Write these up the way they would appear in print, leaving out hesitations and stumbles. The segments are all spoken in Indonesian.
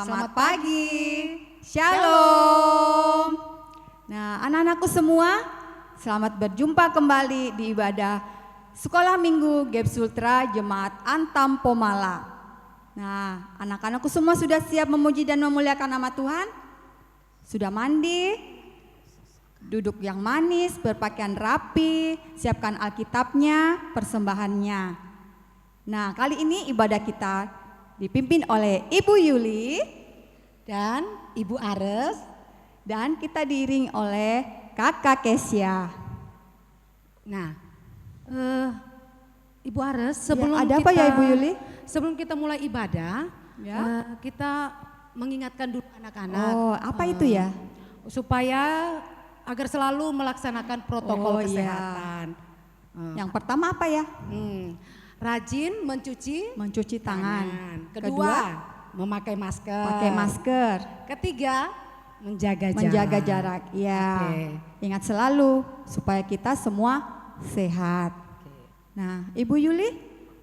Selamat pagi, Shalom. Nah, anak-anakku semua, selamat berjumpa kembali di ibadah Sekolah Minggu GEP Sultra Jemaat Antam Pomala. Nah, anak-anakku semua sudah siap memuji dan memuliakan nama Tuhan? Sudah mandi? Duduk yang manis, berpakaian rapi, siapkan Alkitabnya, persembahannya. Nah, kali ini ibadah kita dipimpin oleh Ibu Yuli dan Ibu Ares, dan kita diiringi oleh Kakak Kesya. Nah, Ibu Ares, sebelum ya, ada apa ya Ibu Yuli? Sebelum kita mulai ibadah, ya. Kita mengingatkan dulu anak-anak. Oh, apa itu ya? Supaya agar selalu melaksanakan protokol kesehatan. Yang pertama apa ya? Rajin mencuci tangan. Kedua, memakai masker. Pakai masker. Ketiga, menjaga jarak. Ya. Okay. Ingat selalu supaya kita semua sehat. Okay. Nah, Ibu Yuli,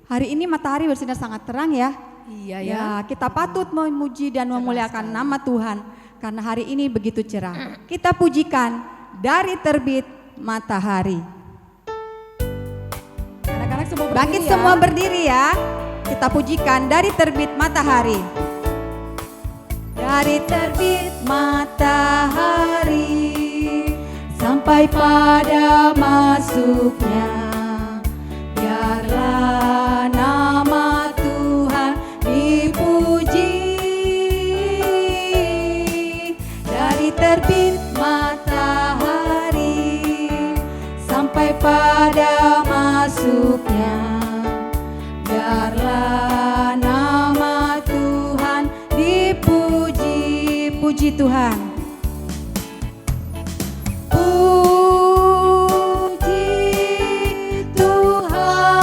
hari ini matahari bersinar sangat terang ya. Iya ya. Kita patut memuji dan memuliakan nama Tuhan karena hari ini begitu cerah. Kita pujikan dari terbit matahari. Bangkit semua berdiri ya. Kita pujikan dari terbit matahari. Dari terbit matahari sampai pada masuknya, biarlah nama Tuhan dipuji. Dari terbit matahari sampai pada masuknya, biarlah nama Tuhan dipuji. Puji Tuhan. Puji Tuhan.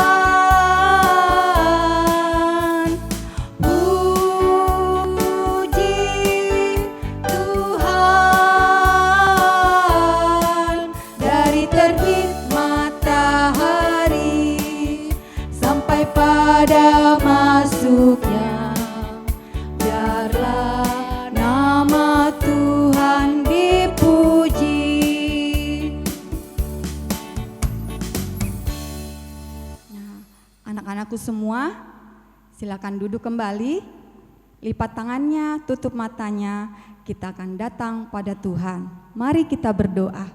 Puji Tuhan. Dari terbit matahari sampai pada masuknya, biarlah nama Tuhan dipuji. Nah, anak-anakku semua, silakan duduk kembali, lipat tangannya, tutup matanya. Kita akan datang pada Tuhan. Mari kita berdoa.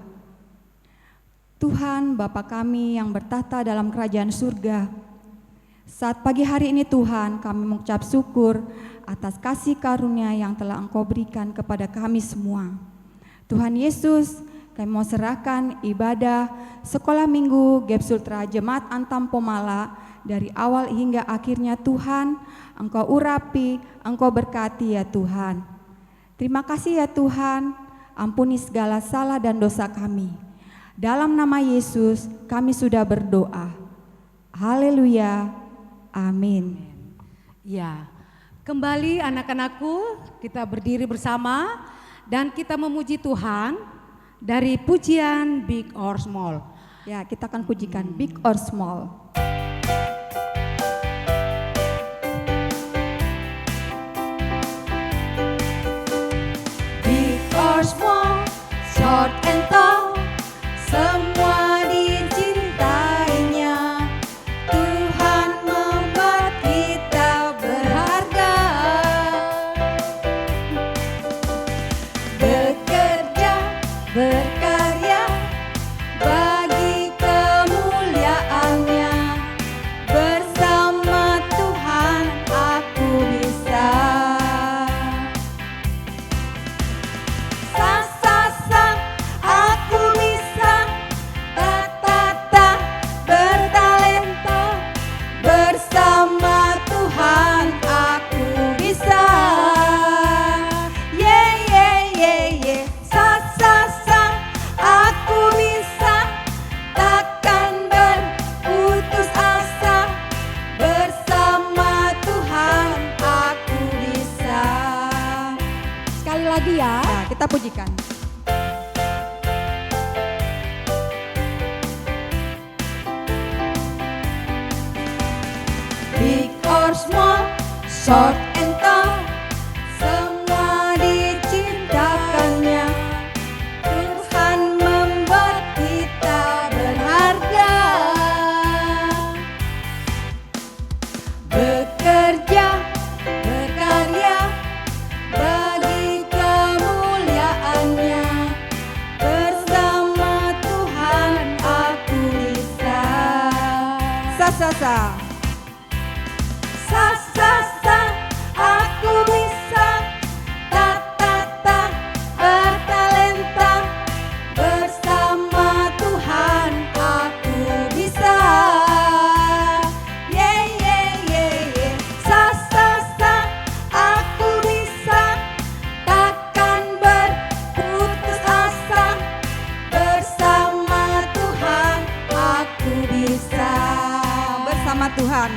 Tuhan Bapa kami yang bertahta dalam kerajaan surga, saat pagi hari ini Tuhan kami mengucap syukur atas kasih karunia yang telah Engkau berikan kepada kami semua. Tuhan Yesus, kami mau serahkan ibadah Sekolah Minggu GEP Sultra Jemaat Antam Pomala dari awal hingga akhirnya Tuhan, Engkau urapi, Engkau berkati ya Tuhan. Terima kasih ya Tuhan, ampuni segala salah dan dosa kami. Dalam nama Yesus kami sudah berdoa. Haleluya. Amin. Ya, kembali anak-anakku, kita berdiri bersama dan kita memuji Tuhan dari pujian Big or Small. Ya, kita akan pujikan Big or Small. Big or small, short and tall, semua dicintainya. Tuhan membuat kita berharga. Bekerja, berkarya bagi kemuliaannya. Bersama Tuhan aku bisa. Sa sa sa, aku bisa. Ta ta ta, bertalenta. Bersama Tuhan aku bisa. Ye ye ye ye, sa sa sa, aku bisa. Takkan berputus asa. Bersama Tuhan aku bisa. Sekali lagi ya, nah, kita pujikan. Big or small, short and tall, semua Tuhan.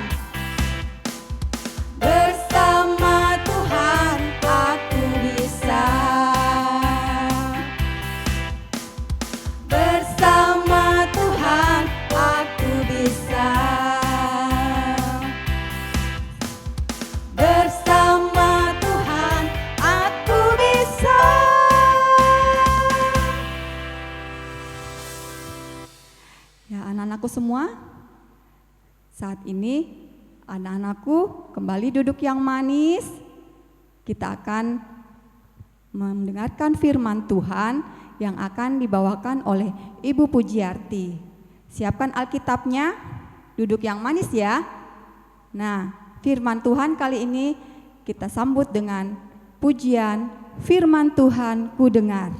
Bersama Tuhan aku bisa. Bersama Tuhan aku bisa. Bersama Tuhan aku bisa. Ya, anak-anakku semua, saat ini anak-anakku kembali duduk yang manis. Kita akan mendengarkan firman Tuhan yang akan dibawakan oleh Ibu Pujiarti. Siapkan Alkitabnya, duduk yang manis ya. Nah, firman Tuhan kali ini kita sambut dengan pujian firman Tuhan ku dengar.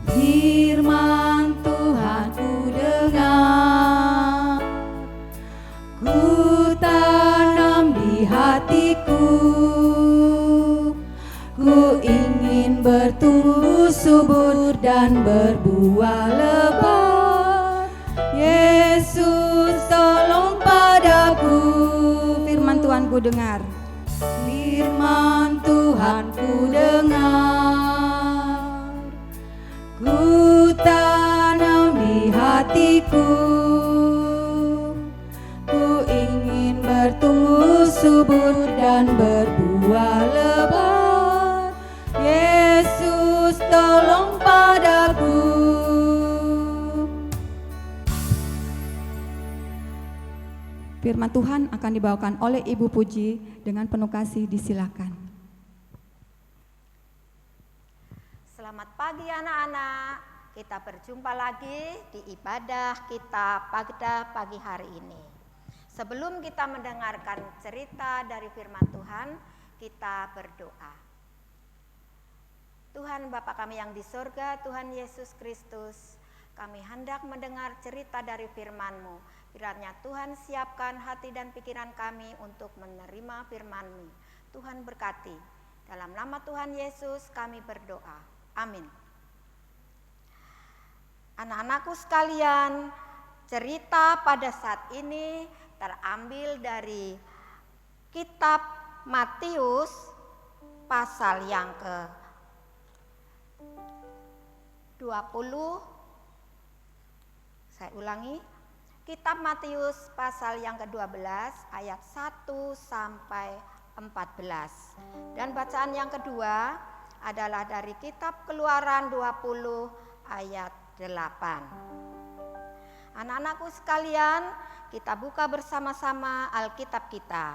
Firman Tuhan ku dengar, ku tanam di hatiku, ku ingin bertumbuh subur dan berbuah lebat. Yesus tolong padaku. Firman Tuhan ku dengar. Firman Tuhan ku dengar, ku tanam di hatiku, ku ingin bertumbuh subur dan berbuah lebat. Yesus tolong padaku. Firman Tuhan akan dibawakan oleh Ibu Puji dengan penuh kasih, disilakan. Selamat pagi anak-anak, kita berjumpa lagi di ibadah kita pada pagi hari ini. Sebelum kita mendengarkan cerita dari firman Tuhan, kita berdoa. Tuhan Bapa kami yang di surga, Tuhan Yesus Kristus, kami hendak mendengar cerita dari firman-Mu. Kiranya Tuhan siapkan hati dan pikiran kami untuk menerima firman-Mu. Tuhan berkati. Dalam nama Tuhan Yesus kami berdoa. Amin. Anak-anakku sekalian, cerita pada saat ini terambil dari kitab Matius pasal yang ke-20. Saya ulangi, kitab Matius pasal yang ke-12 ayat 1 sampai 14. Dan bacaan yang kedua adalah dari kitab Keluaran 20 ayat 8. Anak-anakku sekalian, kita buka bersama-sama Alkitab kita.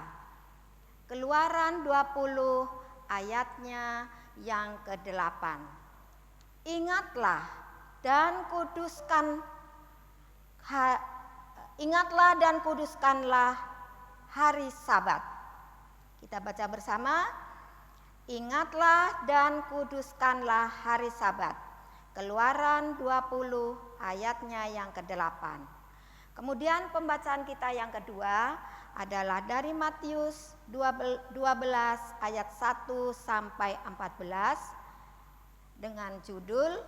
Keluaran 20 ayatnya yang ke-8. Ingatlah dan kuduskanlah hari Sabat. Kita baca bersama. Ingatlah dan kuduskanlah hari Sabat. Keluaran 20 ayatnya yang ke-8. Kemudian pembacaan kita yang kedua adalah dari Matius 12 ayat 1 sampai 14 dengan judul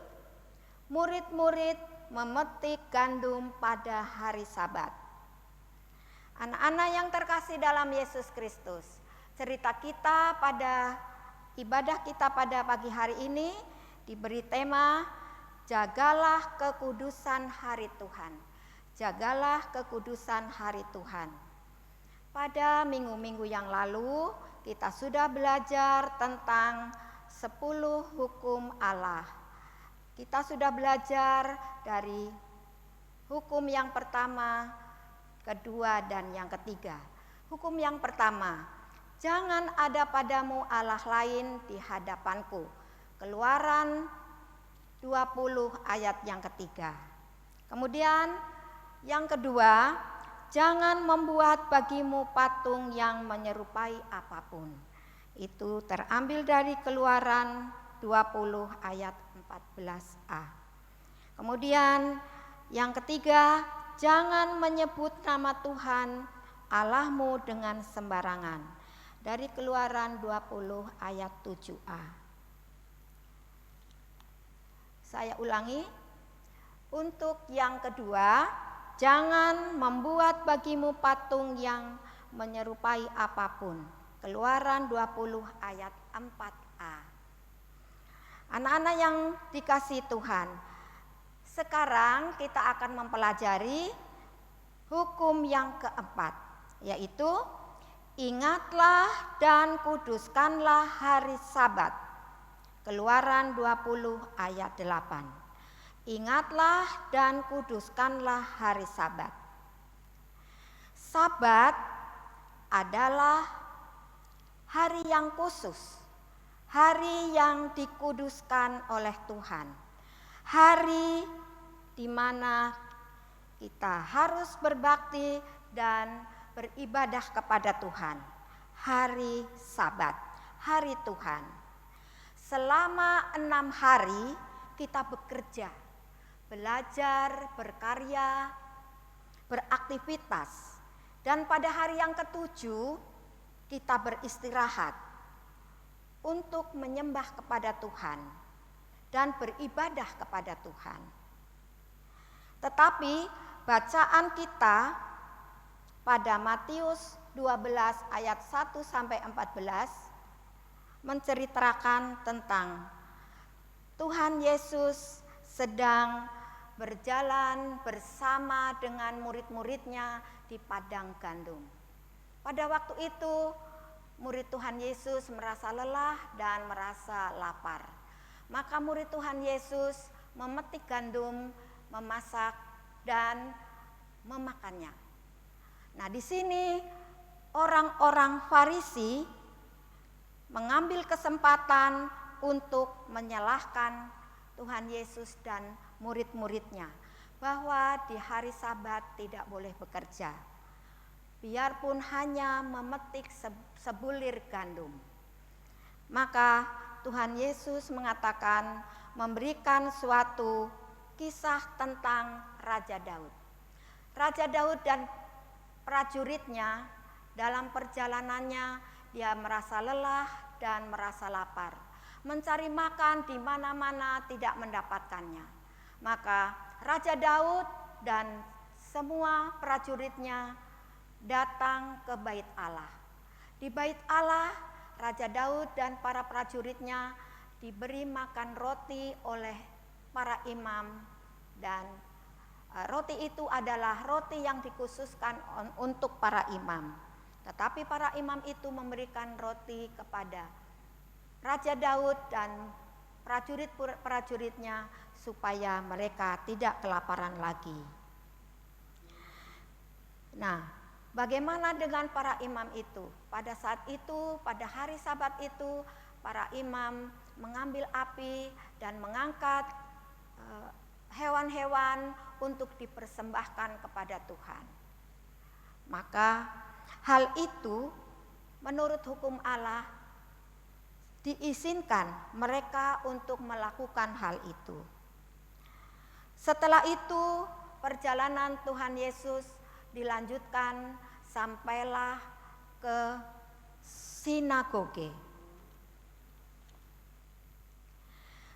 Murid-murid memetik gandum pada hari Sabat. Anak-anak yang terkasih dalam Yesus Kristus, cerita kita pada ibadah kita pada pagi hari ini diberi tema Jagalah kekudusan hari Tuhan. Jagalah kekudusan hari Tuhan. Pada minggu-minggu yang lalu kita sudah belajar tentang 10 hukum Allah. Kita sudah belajar dari hukum yang pertama, kedua, dan yang ketiga. Hukum yang pertama, jangan ada padamu Allah lain di hadapanku. Keluaran 20 ayat yang ketiga. Kemudian yang kedua, jangan membuat bagimu patung yang menyerupai apapun. Itu terambil dari Keluaran 20 ayat 14a. Kemudian yang ketiga, jangan menyebut nama Tuhan Allahmu dengan sembarangan. Dari Keluaran 20 ayat 7a. Saya ulangi. Untuk yang kedua, jangan membuat bagimu patung yang menyerupai apapun. Keluaran 20 ayat 4a. Anak-anak yang dikasihi Tuhan, sekarang kita akan mempelajari hukum yang keempat, yaitu ingatlah dan kuduskanlah hari Sabat. Keluaran 20 ayat 8. Ingatlah dan kuduskanlah hari Sabat. Sabat adalah hari yang khusus, hari yang dikuduskan oleh Tuhan, hari di mana kita harus berbakti dan beribadah kepada Tuhan. Hari Sabat, hari Tuhan. Selama 6 hari kita bekerja, belajar, berkarya, beraktivitas. Dan pada hari yang ke-7 kita beristirahat untuk menyembah kepada Tuhan dan beribadah kepada Tuhan. Tetapi bacaan kita pada Matius 12 ayat 1 sampai 14 menceritakan tentang Tuhan Yesus sedang berjalan bersama dengan murid-muridnya di padang gandum. Pada waktu itu murid Tuhan Yesus merasa lelah dan merasa lapar. Maka murid Tuhan Yesus memetik gandum, memasak dan memakannya. Nah, di sini orang-orang Farisi mengambil kesempatan untuk menyalahkan Tuhan Yesus dan murid-muridnya bahwa di hari Sabat tidak boleh bekerja, biarpun hanya memetik sebulir gandum. Maka Tuhan Yesus mengatakan, memberikan suatu kisah tentang Raja Daud. Raja Daud dan prajuritnya dalam perjalanannya dia merasa lelah dan merasa lapar, mencari makan di mana-mana tidak mendapatkannya. Maka Raja Daud dan semua prajuritnya datang ke Bait Allah. Di Bait Allah, Raja Daud dan para prajuritnya diberi makan roti oleh para imam, dan roti itu adalah roti yang dikhususkan untuk para imam. Tetapi para imam itu memberikan roti kepada Raja Daud dan prajurit-prajuritnya supaya mereka tidak kelaparan lagi. Nah, bagaimana dengan para imam itu? Pada saat itu, pada hari Sabat itu, para imam mengambil api dan mengangkat hewan-hewan untuk dipersembahkan kepada Tuhan. Maka hal itu menurut hukum Allah diizinkan mereka untuk melakukan hal itu. Setelah itu perjalanan Tuhan Yesus dilanjutkan sampailah ke sinagoge.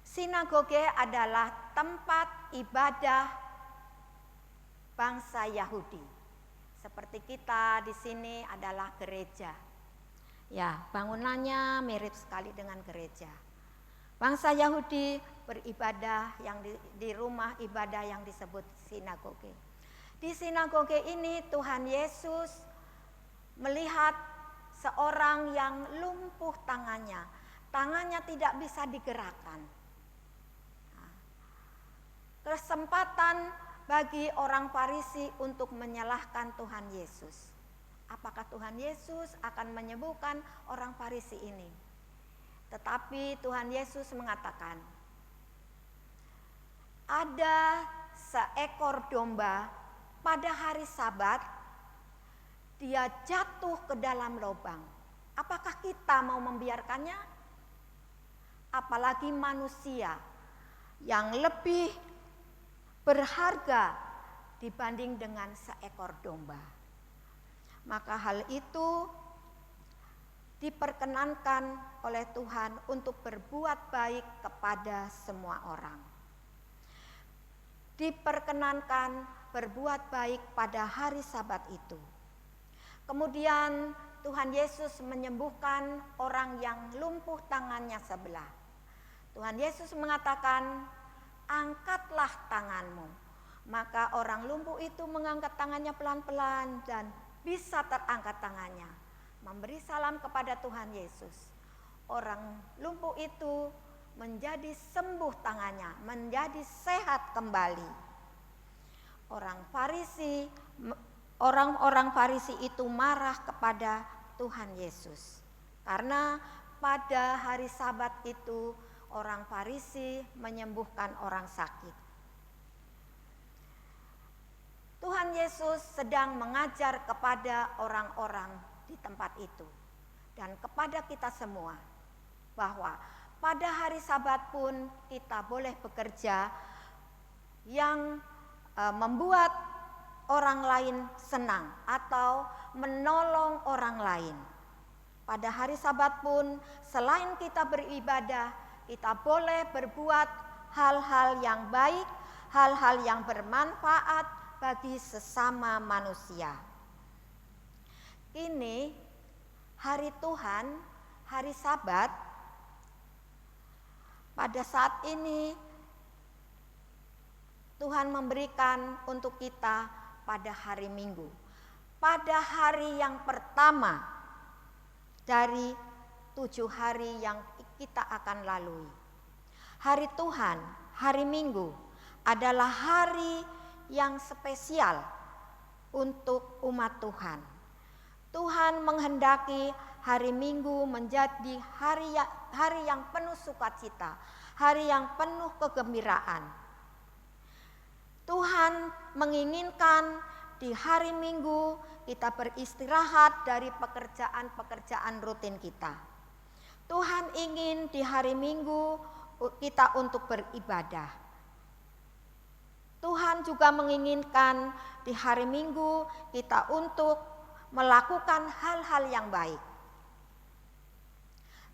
Sinagoge adalah tempat ibadah bangsa Yahudi. Seperti kita di sini adalah gereja. Ya, bangunannya mirip sekali dengan gereja. Bangsa Yahudi beribadah yang di rumah ibadah yang disebut sinagoge. Di sinagoge ini Tuhan Yesus melihat seorang yang lumpuh tangannya. Tangannya tidak bisa digerakkan. Kesempatan bagi orang Farisi untuk menyalahkan Tuhan Yesus. Apakah Tuhan Yesus akan menyembuhkan orang Farisi ini? Tetapi Tuhan Yesus mengatakan, ada seekor domba pada hari Sabat, dia jatuh ke dalam lubang. Apakah kita mau membiarkannya? Apalagi manusia yang lebih berharga dibanding dengan seekor domba. Maka hal itu diperkenankan oleh Tuhan untuk berbuat baik kepada semua orang. diperkenankan berbuat baik pada hari Sabat itu. Kemudian Tuhan Yesus menyembuhkan orang yang lumpuh tangannya sebelah. Tuhan Yesus mengatakan, "Angkatlah tanganmu." Maka orang lumpuh itu mengangkat tangannya pelan-pelan dan bisa terangkat tangannya, memberi salam kepada Tuhan Yesus. Orang lumpuh itu menjadi sembuh tangannya, menjadi sehat kembali. Orang-orang Farisi itu marah kepada Tuhan Yesus karena pada hari Sabat itu orang Farisi menyembuhkan orang sakit. Tuhan Yesus sedang mengajar kepada orang-orang di tempat itu dan kepada kita semua bahwa pada hari Sabat pun kita boleh bekerja yang membuat orang lain senang atau menolong orang lain. Pada hari Sabat pun selain kita beribadah, kita boleh berbuat hal-hal yang baik, hal-hal yang bermanfaat bagi sesama manusia. Ini hari Tuhan, hari Sabat. Pada saat ini Tuhan memberikan untuk kita pada hari Minggu, pada hari yang pertama dari 7 hari yang kita akan lalui. Hari Tuhan, hari Minggu adalah hari yang spesial untuk umat Tuhan. Tuhan menghendaki hari Minggu menjadi hari yang penuh sukacita, hari yang penuh kegembiraan. Tuhan menginginkan di hari Minggu kita beristirahat dari pekerjaan-pekerjaan rutin kita. Tuhan ingin di hari Minggu kita untuk beribadah. Tuhan juga menginginkan di hari Minggu kita untuk melakukan hal-hal yang baik.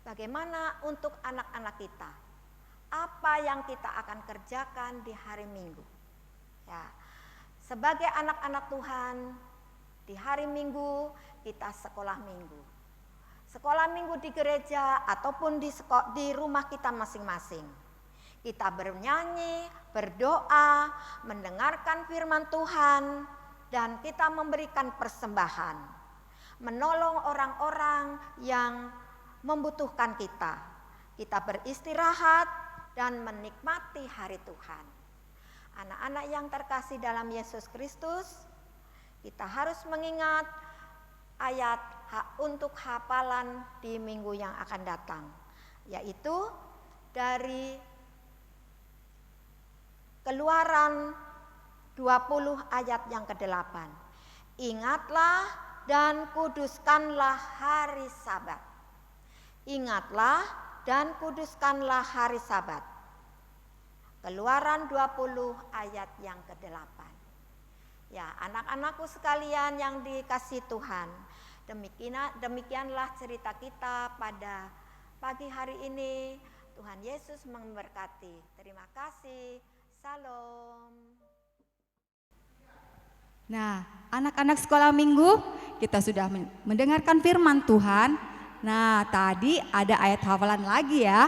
Bagaimana untuk anak-anak kita? Apa yang kita akan kerjakan di hari Minggu? Ya, sebagai anak-anak Tuhan, di hari Minggu kita sekolah Minggu. Sekolah Minggu di gereja ataupun di rumah kita masing-masing. Kita bernyanyi, berdoa, mendengarkan firman Tuhan, dan kita memberikan persembahan. Menolong orang-orang yang membutuhkan kita. Kita beristirahat dan menikmati hari Tuhan. Anak-anak yang terkasih dalam Yesus Kristus, kita harus mengingat ayat untuk hafalan di minggu yang akan datang, yaitu dari Keluaran 20 ayat yang ke-8. Ingatlah dan kuduskanlah hari Sabat. Ingatlah dan kuduskanlah hari Sabat. Keluaran 20 ayat yang ke-8. Ya, anak-anakku sekalian yang dikasihi Tuhan, demikianlah cerita kita pada pagi hari ini. Tuhan Yesus memberkati. Terima kasih. Salam. Nah, anak-anak sekolah minggu, kita sudah mendengarkan firman Tuhan. Nah, tadi ada ayat hafalan lagi ya.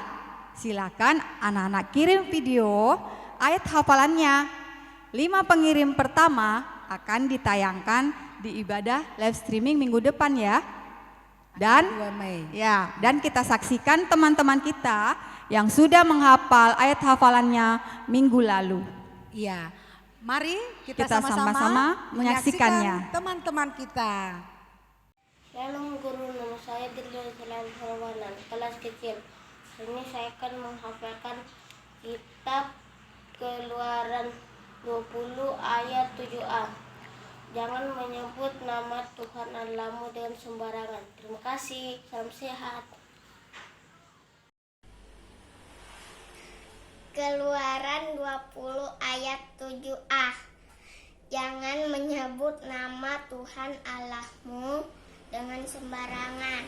Silakan anak-anak kirim video ayat hafalannya. 5 pengirim pertama akan ditayangkan di ibadah live streaming minggu depan ya. Dan 2 Mei. Ya, dan kita saksikan teman-teman kita yang sudah menghafal ayat hafalannya minggu lalu. Iya. Mari kita Kita sama-sama sama-sama menyaksikannya. teman-teman kita. Shalom guru, nama saya Dirga Selain Perwanan, kelas kecil. Ini saya akan menghafalkan kitab Keluaran 20 ayat 7a. Jangan menyebut nama Tuhan Allahmu dengan sembarangan. Terima kasih, salam sehat. Keluaran 20 ayat 7a. Jangan menyebut nama Tuhan Allahmu dengan sembarangan.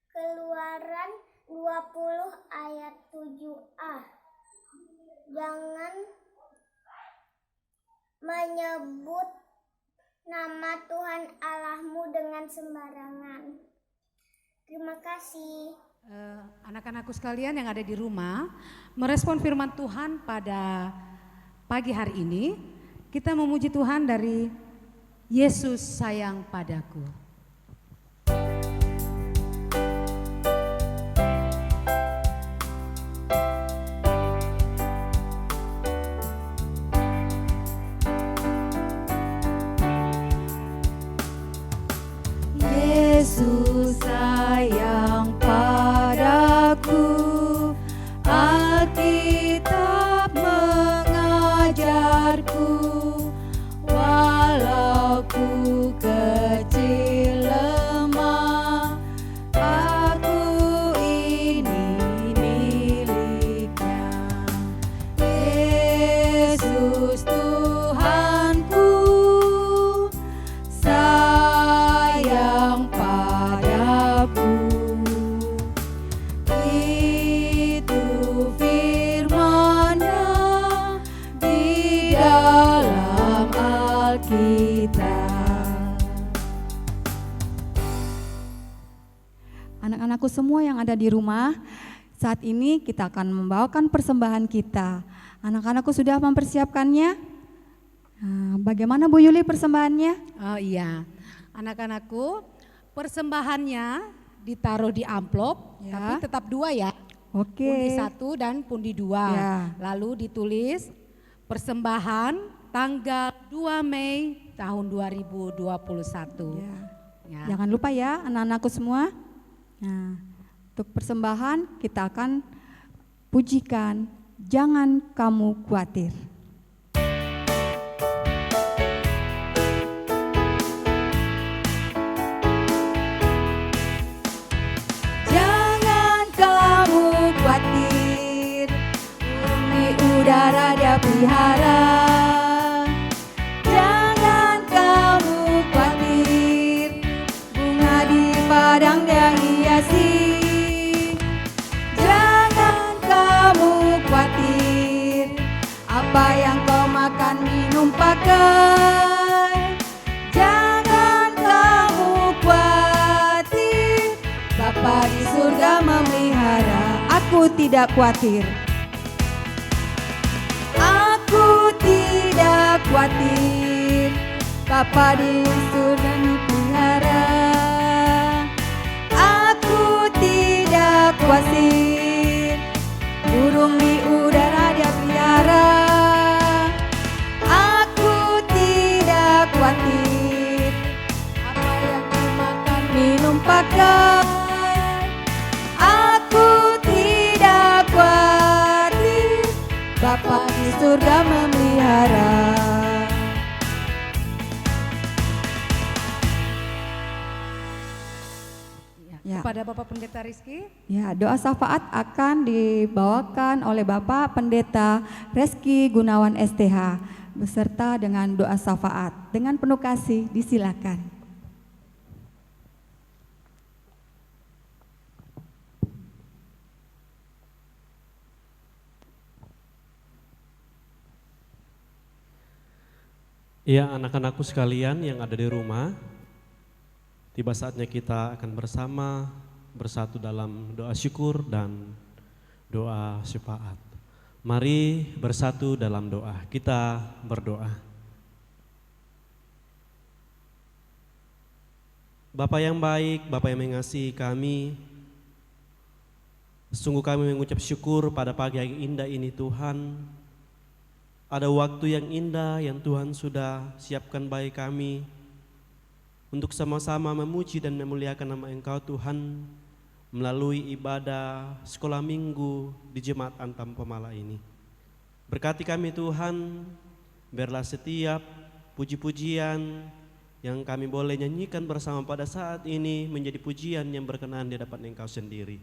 Keluaran 20 ayat 7a. Jangan menyebut nama Tuhan Allahmu dengan sembarangan. Terima kasih. Anak-anakku sekalian yang ada di rumah, merespon firman Tuhan pada pagi hari ini, kita memuji Tuhan dari Yesus sayang padaku. Yesus sayang padaku, Alkitab mengajarku, walau ku kecil lemah, aku ini miliknya. Yesus Tuhanku, sayang padaku. Itu firman-Nya di dalam Alkitab. Anak-anakku semua yang ada di rumah, saat ini kita akan membawakan persembahan kita. Anak-anakku sudah mempersiapkannya? Bagaimana Bu Yuli persembahannya? Oh iya, anak-anakku, persembahannya ditaruh di amplop, Ya. tapi tetap 2 ya. Oke. Pundi 1 dan pundi 2. Ya. Lalu ditulis persembahan tanggal 2 Mei tahun 2021. Ya. Ya. Jangan lupa ya anak-anakku semua. Nah, untuk persembahan kita akan pujikan Jangan Kamu Khawatir. Jangan kamu khawatir, bumi udara Dia pelihara. Jangan kamu khawatir, bunga di padang Dia hiasi. Jangan kamu khawatir, apa yang kau makan minum pakai. Jangan kamu khawatir, Bapa di surga memelihara. Aku tidak khawatir. Aku tidak khawatir, Bapa di surga memelihara. Aku tidak khawatir, burung di udara Dia pelihara. Aku tidak khawatir, apa yang dimakan minum pakai. Aku tidak khawatir, Bapa di surga memelihara. Ya. Kepada Bapak Pendeta Rizky, Ya, doa syafaat akan dibawakan oleh Bapak Pendeta Reski Gunawan STH beserta dengan doa syafaat. Dengan penuh kasih disilakan. Ya, anak-anakku sekalian yang ada di rumah, tiba saatnya kita akan bersama bersatu dalam doa syukur dan doa syafaat. Mari bersatu dalam doa. Kita berdoa. Bapa yang baik, Bapa yang mengasihi kami, sungguh kami mengucap syukur pada pagi yang indah ini Tuhan. Ada waktu yang indah yang Tuhan sudah siapkan bagi kami untuk sama-sama memuji dan memuliakan nama Engkau Tuhan melalui ibadah sekolah minggu di Jemaat Antam Pemala ini. Berkati kami Tuhan, biarlah setiap puji-pujian yang kami boleh nyanyikan bersama pada saat ini menjadi pujian yang berkenan di hadapan Engkau sendiri.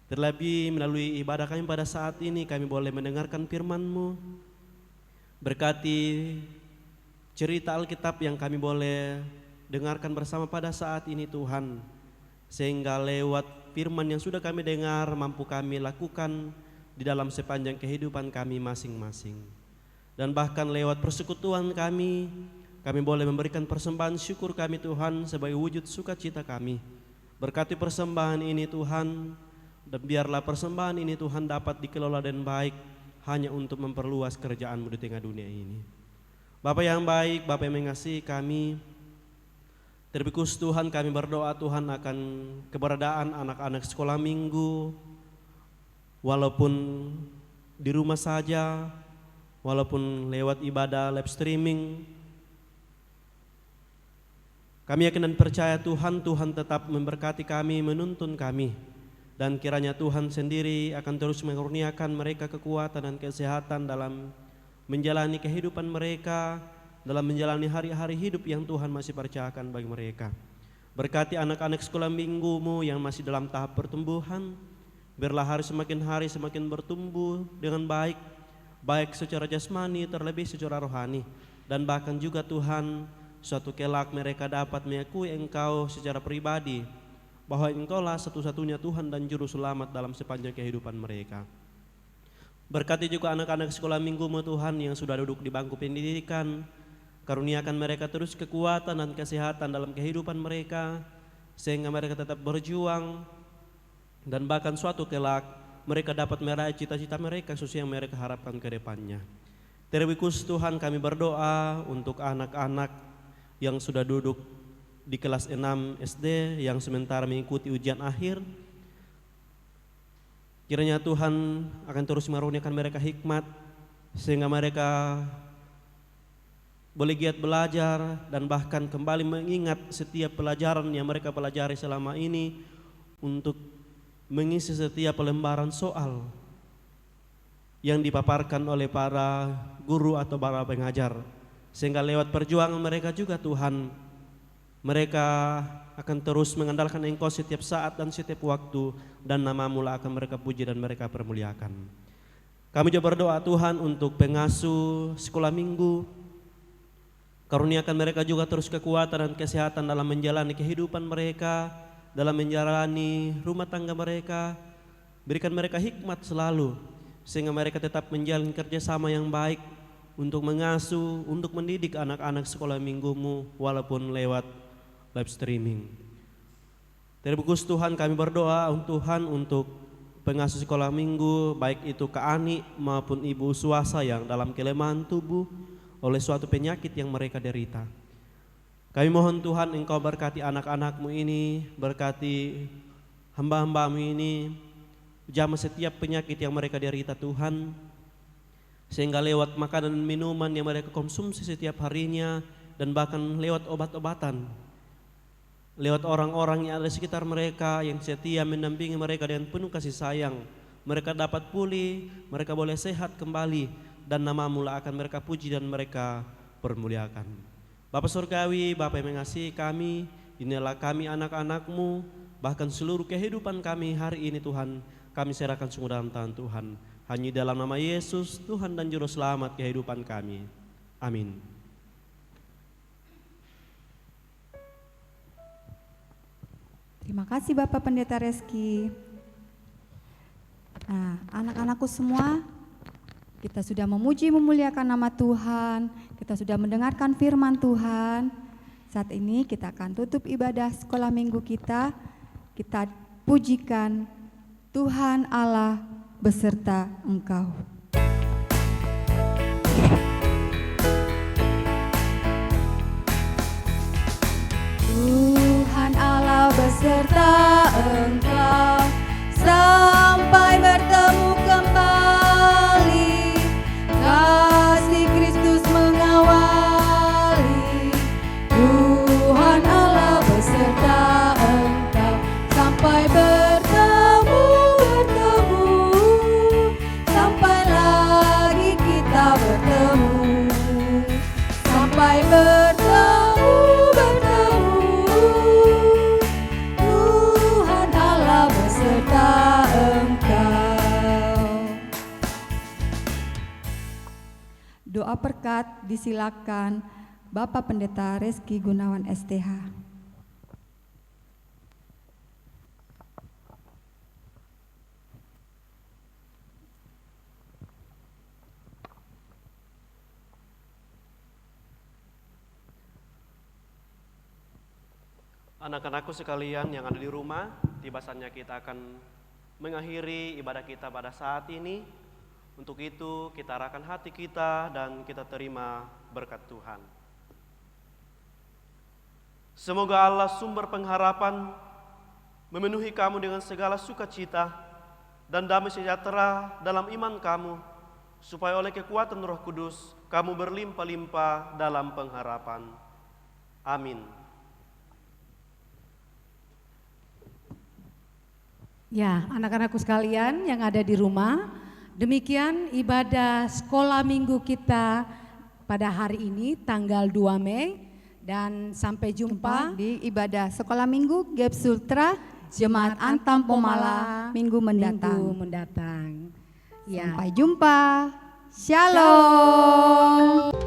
Terlebih melalui ibadah kami pada saat ini kami boleh mendengarkan firman-Mu. Berkati cerita Alkitab yang kami boleh dengarkan bersama pada saat ini Tuhan, sehingga lewat firman yang sudah kami dengar mampu kami lakukan di dalam sepanjang kehidupan kami masing-masing. Dan bahkan lewat persekutuan kami boleh memberikan persembahan syukur kami Tuhan sebagai wujud sukacita kami. Berkati persembahan ini Tuhan, dan biarlah persembahan ini Tuhan dapat dikelola dengan baik hanya untuk memperluas kerjaan-Mu di tengah dunia ini. Bapa yang baik, Bapa yang mengasihi kami, terlebih khusus Tuhan kami berdoa Tuhan akan keberadaan anak-anak sekolah minggu, walaupun di rumah saja, walaupun lewat ibadah live streaming. Kami yakin dan percaya Tuhan tetap memberkati kami, menuntun kami. Dan kiranya Tuhan sendiri akan terus mengaruniakan mereka kekuatan dan kesehatan dalam menjalani kehidupan mereka, dalam menjalani hari-hari hidup yang Tuhan masih percayakan bagi mereka. Berkati anak-anak sekolah minggu-Mu yang masih dalam tahap pertumbuhan, biarlah hari semakin bertumbuh dengan baik, baik secara jasmani terlebih secara rohani. Dan bahkan juga Tuhan, suatu kelak mereka dapat mengakui Engkau secara pribadi, bahwa Engkaulah satu-satunya Tuhan dan Juru Selamat dalam sepanjang kehidupan mereka. Berkati juga anak-anak sekolah minggu-Mu Tuhan yang sudah duduk di bangku pendidikan, karuniakan mereka terus kekuatan dan kesehatan dalam kehidupan mereka, sehingga mereka tetap berjuang, dan bahkan suatu kelak mereka dapat meraih cita-cita mereka sesuai yang mereka harapkan ke depannya. Terlebih khusus Tuhan kami berdoa untuk anak-anak yang sudah duduk di kelas 6 SD yang sementara mengikuti ujian akhir. Kiranya Tuhan akan terus mengaruniakan mereka hikmat sehingga mereka boleh giat belajar dan bahkan kembali mengingat setiap pelajaran yang mereka pelajari selama ini untuk mengisi setiap lembaran soal yang dipaparkan oleh para guru atau para pengajar. Sehingga lewat perjuangan mereka juga Tuhan, mereka akan terus mengandalkan Engkau setiap saat dan setiap waktu, dan nama-Mu lah akan mereka puji dan mereka permuliakan. Kami juga berdoa Tuhan untuk pengasuh sekolah minggu, karuniakan mereka juga terus kekuatan dan kesehatan dalam menjalani kehidupan mereka, dalam menjalani rumah tangga mereka. Berikan mereka hikmat selalu, sehingga mereka tetap menjalin kerjasama yang baik untuk mengasuh, untuk mendidik anak-anak sekolah minggu-Mu walaupun lewat live streaming. Terlebih khusus Tuhan kami berdoa Tuhan untuk pengasuh sekolah minggu, baik itu Kak Ani maupun Ibu Suasa yang dalam kelemahan tubuh oleh suatu penyakit yang mereka derita. Kami mohon Tuhan Engkau berkati anak-anak-Mu ini, berkati hamba-hamba-Mu ini, jamah setiap penyakit yang mereka derita Tuhan, sehingga lewat makanan dan minuman yang mereka konsumsi setiap harinya, dan bahkan lewat obat-obatan, lewat orang-orang yang ada di sekitar mereka yang setia mendampingi mereka dengan penuh kasih sayang, mereka dapat pulih, mereka boleh sehat kembali, dan nama-Mu lah akan mereka puji dan mereka permuliakan. Bapa Surgawi, Bapa yang mengasihi kami, inilah kami anak-anak-Mu, bahkan seluruh kehidupan kami hari ini Tuhan, kami serahkan semua dalam tangan Tuhan. Hanya dalam nama Yesus, Tuhan dan Juru Selamat kehidupan kami. Amin. Terima kasih Bapak Pendeta Reski. Nah, anak-anakku semua, kita sudah memuji memuliakan nama Tuhan, kita sudah mendengarkan firman Tuhan. Saat ini kita akan tutup ibadah sekolah minggu kita. Kita pujikan Tuhan Allah beserta engkau. Tuhan Allah beserta engkau sampai bertemu kembali. Kasih Kristus mengawali. Tuhan Allah beserta engkau sampai bertemu sampai lagi kita bertemu, sampai bertemu. Tuhan Allah beserta engkau. Doa berkat disilakan Bapak Pendeta Reski Gunawan STH. Anak-anakku sekalian yang ada di rumah, tiba saatnya kita akan mengakhiri ibadah kita pada saat ini. Untuk itu kita arahkan hati kita dan kita terima berkat Tuhan. Semoga Allah sumber pengharapan memenuhi kamu dengan segala sukacita dan damai sejahtera dalam iman kamu, supaya oleh kekuatan Roh Kudus kamu berlimpah-limpah dalam pengharapan. Amin. Ya, anak-anakku sekalian yang ada di rumah, demikian ibadah sekolah minggu kita pada hari ini tanggal 2 Mei dan sampai jumpa Di ibadah sekolah minggu Gap Sultra Jemaat Antam Pomala minggu mendatang. Ya. Sampai jumpa. Shalom.